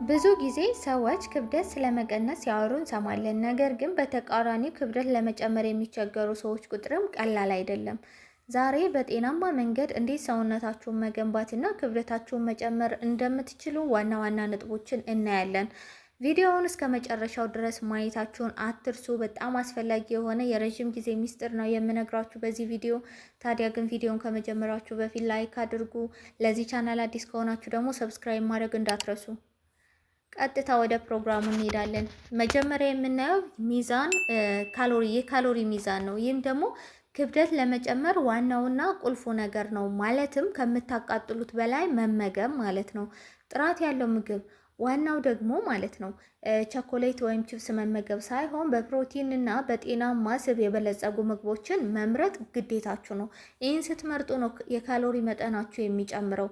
ብዙ ጊዜ ሰዎች ክብደት ስለመቀነስ ሲያወሩ እንሰማለን። ነገር ግን በተቃራኒው ክብደት ለመጨመር የሚቸገሩ ሰዎች ቁጥርም ቀላል አይደለም። ዛሬ በጤናማ መንገድ እንዴት ሰውነታችሁን መገንባትና ክብደታችሁን መጨመር እንደምትችሉ ዋና ዋና ነጥቦችን እናያለን። ቪዲዮውን እስከ መጨረሻው ድረስ ማየታችሁን አትርሱ። በጣም አስፈላጊ የሆነ የረዥም ጊዜ ሚስጥር ነው የምነግራችሁ በዚህ ቪዲዮ። ታዲያ ግን ቪዲዮውን ከመጀመራችሁ በፊት ላይክ አድርጉ። ለዚህ ቻናል አዲስ ከሆናችሁ ደግሞ ሰብስክራይብ ማድረግ እንዳትረሱ። ቀጥታ ወደ ፕሮግራሙ እንሄዳለን። መጀመሪያ የምናየው ሚዛን የካሎሪ ሚዛን ነው። ይህም ደግሞ ክብደት ለመጨመር ዋናውና ቁልፉ ነገር ነው። ማለትም ከምታቃጥሉት በላይ መመገብ ማለት ነው። ጥራት ያለው ምግብ ዋናው ደግሞ ማለት ነው ቸኮሌት ወይም ቺፕስ መመገብ ሳይሆን በፕሮቲን እና በጤናማ ስብ የበለጸጉ ምግቦችን መምረጥ ግዴታችሁ ነው። ይህን ስትመርጡ ነው የካሎሪ መጠናችሁ የሚጨምረው።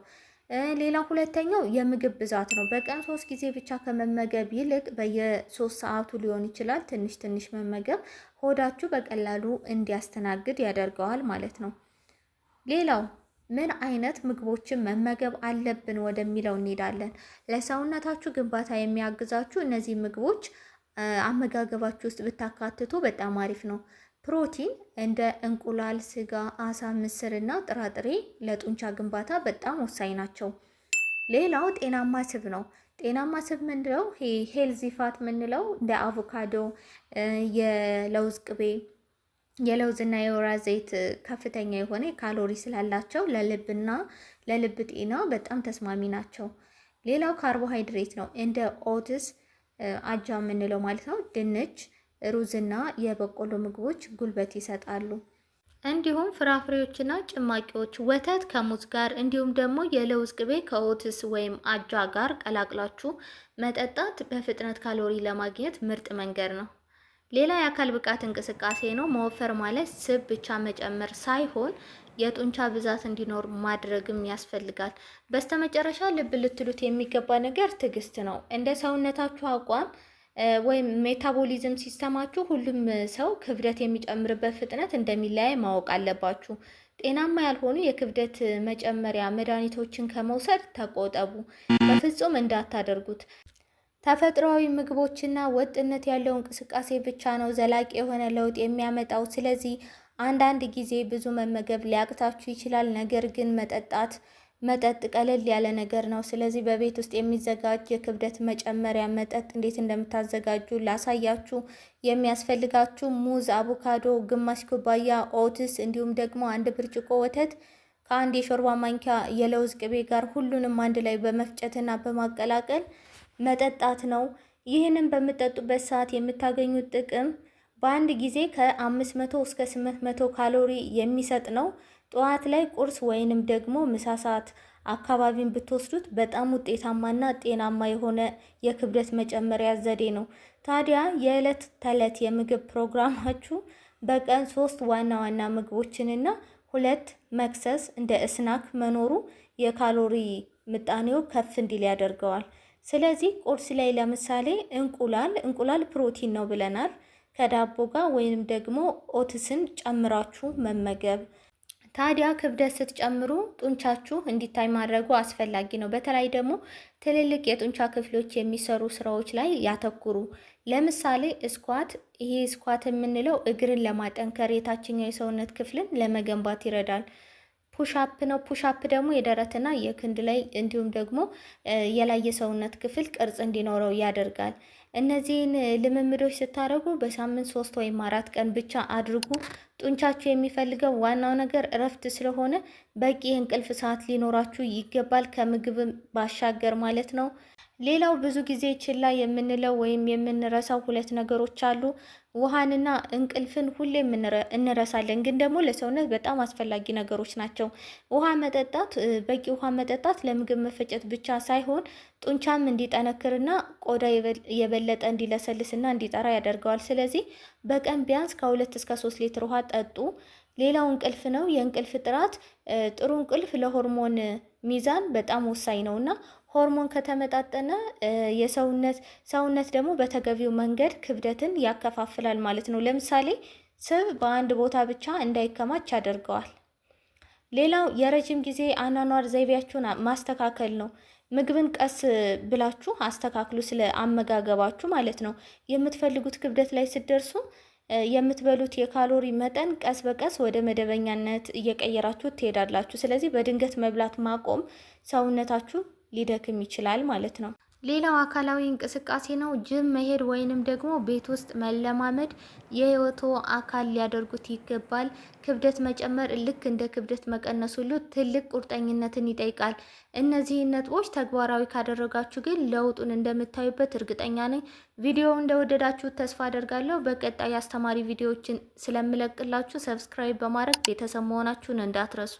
ሌላው ሁለተኛው የምግብ ብዛት ነው። በቀን 3 ጊዜ ብቻ ከመመገብ ይልቅ በየ3 ሰዓቱ ሊሆን ይችላል ትንሽ ትንሽ መመገብ ሆዳችሁ በቀላሉ እንዲያስተናግድ ያደርገዋል ማለት ነው። ሌላው ምን አይነት ምግቦችን መመገብ አለብን ወደሚለው እንሄዳለን። ለሰውነታችሁ ግንባታ የሚያግዛችሁ እነዚህ ምግቦች አመጋገባችሁ ውስጥ ብታካትቱ በጣም አሪፍ ነው። ፕሮቲን እንደ እንቁላል፣ ስጋ፣ አሳ፣ ምስር እና ጥራጥሬ ለጡንቻ ግንባታ በጣም ወሳኝ ናቸው። ሌላው ጤናማ ስብ ነው። ጤናማ ስብ ምንድነው? ሄልዚ ፋት ምንለው እንደ አቮካዶ፣ የለውዝ ቅቤ፣ የለውዝና የወይራ ዘይት ከፍተኛ የሆነ ካሎሪ ስላላቸው ለልብ ጤና በጣም ተስማሚ ናቸው። ሌላው ካርቦሃይድሬት ነው። እንደ ኦትስ፣ አጃ ምንለው ማለት ነው፣ ድንች፣ ሩዝና የበቆሎ ምግቦች ጉልበት ይሰጣሉ። እንዲሁም ፍራፍሬዎችና ጭማቂዎች፣ ወተት ከሙዝ ጋር እንዲሁም ደግሞ የለውዝ ቅቤ ከኦትስ ወይም አጃ ጋር ቀላቅላችሁ መጠጣት በፍጥነት ካሎሪ ለማግኘት ምርጥ መንገድ ነው። ሌላ የአካል ብቃት እንቅስቃሴ ነው። መወፈር ማለት ስብ ብቻ መጨመር ሳይሆን የጡንቻ ብዛት እንዲኖር ማድረግም ያስፈልጋል። በስተመጨረሻ ልብ ልትሉት የሚገባ ነገር ትዕግስት ነው። እንደ ሰውነታችሁ አቋም ወይም ሜታቦሊዝም ሲስተማችሁ ሁሉም ሰው ክብደት የሚጨምርበት ፍጥነት እንደሚለያይ ማወቅ አለባችሁ። ጤናማ ያልሆኑ የክብደት መጨመሪያ መድኃኒቶችን ከመውሰድ ተቆጠቡ። በፍጹም እንዳታደርጉት። ተፈጥሯዊ ምግቦችና ወጥነት ያለው እንቅስቃሴ ብቻ ነው ዘላቂ የሆነ ለውጥ የሚያመጣው። ስለዚህ አንዳንድ ጊዜ ብዙ መመገብ ሊያቅታችሁ ይችላል። ነገር ግን መጠጥ ቀለል ያለ ነገር ነው። ስለዚህ በቤት ውስጥ የሚዘጋጅ የክብደት መጨመሪያ መጠጥ እንዴት እንደምታዘጋጁ ላሳያችሁ። የሚያስፈልጋችሁ ሙዝ፣ አቮካዶ፣ ግማሽ ኩባያ ኦትስ እንዲሁም ደግሞ 1 ብርጭቆ ወተት ከ1 የሾርባ ማንኪያ የለውዝ ቅቤ ጋር ሁሉንም አንድ ላይ በመፍጨትና በማቀላቀል መጠጣት ነው። ይህንን በምትጠጡበት ሰዓት የምታገኙት ጥቅም በአንድ ጊዜ ከ500 እስከ 800 ካሎሪ የሚሰጥ ነው። ጠዋት ላይ ቁርስ ወይንም ደግሞ ምሳ ሰዓት አካባቢን ብትወስዱት በጣም ውጤታማና ጤናማ የሆነ የክብደት መጨመሪያ ዘዴ ነው። ታዲያ የዕለት ተዕለት የምግብ ፕሮግራማችሁ በቀን 3 ዋና ዋና ምግቦችንና 2 መክሰስ እንደ ስናክ መኖሩ የካሎሪ ምጣኔው ከፍ እንዲል ያደርገዋል። ስለዚህ ቁርስ ላይ ለምሳሌ እንቁላል ፕሮቲን ነው ብለናል። ከዳቦ ጋር ወይንም ደግሞ ኦትስን ጨምራችሁ መመገብ። ታዲያ ክብደት ስትጨምሩ ጡንቻችሁ እንዲታይ ማድረጉ አስፈላጊ ነው። በተለይ ደግሞ ትልልቅ የጡንቻ ክፍሎች የሚሰሩ ስራዎች ላይ ያተኩሩ። ለምሳሌ ስኳት። ይሄ ስኳት የምንለው እግርን ለማጠንከር የታችኛው የሰውነት ክፍልን ለመገንባት ይረዳል። ፑሻፕ ነው። ፑሻፕ ደግሞ የደረትና የክንድ ላይ እንዲሁም ደግሞ የላይ የሰውነት ክፍል ቅርጽ እንዲኖረው ያደርጋል። እነዚህን ልምምዶች ስታደርጉ በሳምንት 3 ወይም 4 ቀን ብቻ አድርጉ። ጡንቻችሁ የሚፈልገው ዋናው ነገር እረፍት ስለሆነ በቂ የእንቅልፍ ሰዓት ሊኖራችሁ ይገባል፣ ከምግብም ባሻገር ማለት ነው። ሌላው ብዙ ጊዜ ችላ የምንለው ወይም የምንረሳው 2 ነገሮች አሉ። ውሃንና እንቅልፍን ሁሌም እንረሳለን፣ ግን ደግሞ ለሰውነት በጣም አስፈላጊ ነገሮች ናቸው። በቂ ውሃ መጠጣት ለምግብ መፈጨት ብቻ ሳይሆን ጡንቻም እንዲጠነክርና ቆዳ የበለጠ እንዲለሰልስና እንዲጠራ ያደርገዋል። ስለዚህ በቀን ቢያንስ ከ2 እስከ 3 ሊትር ውሃ ጠጡ። ሌላው እንቅልፍ ነው። የእንቅልፍ ጥራት፣ ጥሩ እንቅልፍ ለሆርሞን ሚዛን በጣም ወሳኝ ነውና ሆርሞን ከተመጣጠነ ሰውነት ደግሞ በተገቢው መንገድ ክብደትን ያከፋፍላል ማለት ነው። ለምሳሌ ስብ በአንድ ቦታ ብቻ እንዳይከማች ያደርገዋል። ሌላው የረጅም ጊዜ አኗኗር ዘይቤያችሁን ማስተካከል ነው። ምግብን ቀስ ብላችሁ አስተካክሉ፣ ስለ አመጋገባችሁ ማለት ነው። የምትፈልጉት ክብደት ላይ ስትደርሱ የምትበሉት የካሎሪ መጠን ቀስ በቀስ ወደ መደበኛነት እየቀየራችሁ ትሄዳላችሁ። ስለዚህ በድንገት መብላት ማቆም ሰውነታችሁ ሊደክም ይችላል ማለት ነው። ሌላው አካላዊ እንቅስቃሴ ነው። ጅም መሄድ ወይንም ደግሞ ቤት ውስጥ መለማመድ የህይወቶ አካል ሊያደርጉት ይገባል። ክብደት መጨመር ልክ እንደ ክብደት መቀነስ ሁሉ ትልቅ ቁርጠኝነትን ይጠይቃል። እነዚህ ነጥቦች ተግባራዊ ካደረጋችሁ ግን ለውጡን እንደምታዩበት እርግጠኛ ነኝ። ቪዲዮ እንደወደዳችሁ ተስፋ አደርጋለሁ። በቀጣይ አስተማሪ ቪዲዮዎችን ስለምለቅላችሁ ሰብስክራይብ በማድረግ ቤተሰብ መሆናችሁን እንዳትረሱ።